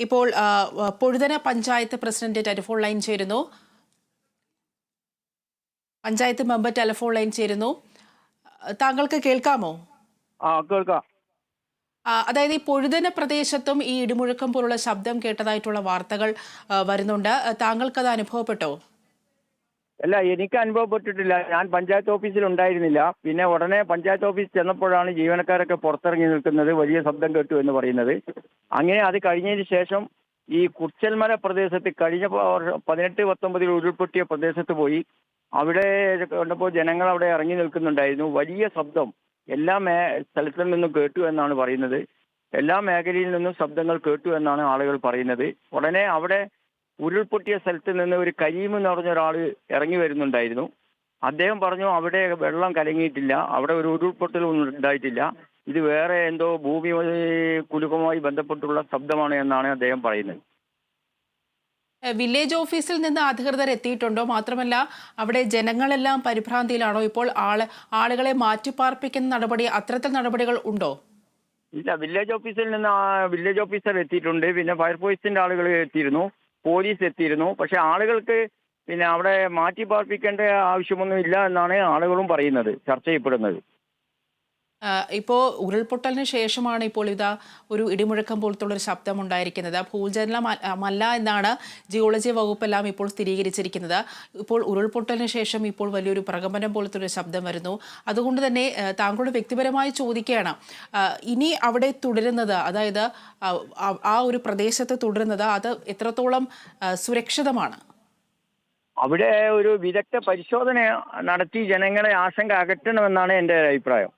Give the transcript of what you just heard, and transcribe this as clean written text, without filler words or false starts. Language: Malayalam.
ഇപ്പോൾ Pozhuthana panchayat president telephone line ചേരുന്നു. പഞ്ചായത്ത് മെമ്പർ ടെലിഫോൺ ലൈൻ ചേരുന്നു. താങ്കൾക്ക് കേൾക്കാമോ? കേൾക്കാം. അതായത് ഈ പൊഴുതന പ്രദേശത്തും ഈ ഇടിമുഴക്കം പോലുള്ള ശബ്ദം കേട്ടതായിട്ടുള്ള വാർത്തകൾ വരുന്നുണ്ട്. താങ്കൾക്കത് അനുഭവപ്പെട്ടോ? അല്ല, എനിക്ക് അനുഭവപ്പെട്ടിട്ടില്ല. ഞാൻ പഞ്ചായത്ത് ഓഫീസിൽ ഉണ്ടായിരുന്നില്ല. പിന്നെ ഉടനെ പഞ്ചായത്ത് ഓഫീസ് ചെന്നപ്പോഴാണ് ജീവനക്കാരൊക്കെ പുറത്തിറങ്ങി നിൽക്കുന്നത്, വലിയ ശബ്ദം കേട്ടു എന്ന് പറയുന്നത്. അങ്ങനെ അത് കഴിഞ്ഞതിന് ശേഷം ഈ കുച്ചൽമല പ്രദേശത്ത് കഴിഞ്ഞ 18-19 ഉരുൾപൊട്ടിയ പ്രദേശത്ത് പോയി. അവിടെ കണ്ടപ്പോൾ ജനങ്ങൾ അവിടെ ഇറങ്ങി നിൽക്കുന്നുണ്ടായിരുന്നു. വലിയ ശബ്ദം എല്ലാ സ്ഥലത്തു നിന്നും കേട്ടു എന്നാണ് പറയുന്നത്. എല്ലാ മേഖലയിൽ നിന്നും ശബ്ദങ്ങൾ കേട്ടു എന്നാണ് ആളുകൾ പറയുന്നത്. ഉടനെ അവിടെ ഉരുൾപൊട്ടിയ സ്ഥലത്ത് നിന്ന് ഒരു കരീം എന്ന് പറഞ്ഞ ഒരാൾ ഇറങ്ങി വരുന്നുണ്ടായിരുന്നു. അദ്ദേഹം പറഞ്ഞു അവിടെ വെള്ളം കലങ്ങിയിട്ടില്ല, അവിടെ ഒരു ഉരുൾപൊട്ടലും ഉണ്ടായിട്ടില്ല, ഇത് വേറെ എന്തോ ഭൂമി കുലുക്കവുമായി ബന്ധപ്പെട്ടുള്ള ശബ്ദമാണ് എന്നാണ് അദ്ദേഹം പറയുന്നത്. വില്ലേജ് ഓഫീസിൽ നിന്ന് അധികൃതർ എത്തിയിട്ടുണ്ടോ? മാത്രമല്ല അവിടെ ജനങ്ങളെല്ലാം പരിഭ്രാന്തിയിലാണോ? ഇപ്പോൾ ആളുകളെ മാറ്റിപ്പാർപ്പിക്കുന്ന നടപടി, അത്തരത്തിൽ നടപടികൾ ഉണ്ടോ? ഇല്ല, വില്ലേജ് ഓഫീസിൽ നിന്ന് വില്ലേജ് ഓഫീസർ എത്തിയിട്ടുണ്ട്. പിന്നെ ഫയർഫോഴ്സിന്റെ ആളുകൾ എത്തിയിരുന്നു, പോലീസ് എത്തിയിരുന്നു. പക്ഷെ ആളുകൾക്ക് പിന്നെ അവിടെ മാറ്റി പാർപ്പിക്കേണ്ട ആവശ്യമൊന്നും ഇല്ല എന്നാണ് ആളുകളും പറയുന്നത്, ചർച്ച ചെയ്യപ്പെടുന്നത്. ഇപ്പോൾ ഉരുൾപൊട്ടലിന് ശേഷമാണ് ഇപ്പോൾ ഇതാ ഒരു ഇടിമുഴക്കം പോലത്തുള്ള ഒരു ശബ്ദം ഉണ്ടായിരിക്കുന്നത്. ഭൂചലനമല്ല എന്നാണ് ജിയോളജി വകുപ്പെല്ലാം ഇപ്പോൾ സ്ഥിരീകരിച്ചിരിക്കുന്നത്. ഇപ്പോൾ ഉരുൾപൊട്ടലിന് ശേഷം ഇപ്പോൾ വലിയൊരു പ്രകമ്പനം പോലത്തെ ഒരു ശബ്ദം വരുന്നു. അതുകൊണ്ട് തന്നെ താങ്കളോട് വ്യക്തിപരമായി ചോദിക്കുകയാണ്, ഇനി അവിടെ തുടരുന്നത്, അതായത് ആ ഒരു പ്രദേശത്ത് തുടരുന്നത് അത് എത്രത്തോളം സുരക്ഷിതമാണ്? അവിടെ ഒരു വിദഗ്ധ പരിശോധന നടത്തി ജനങ്ങളെ ആശങ്ക അകറ്റണമെന്നാണ് എൻ്റെ അഭിപ്രായം.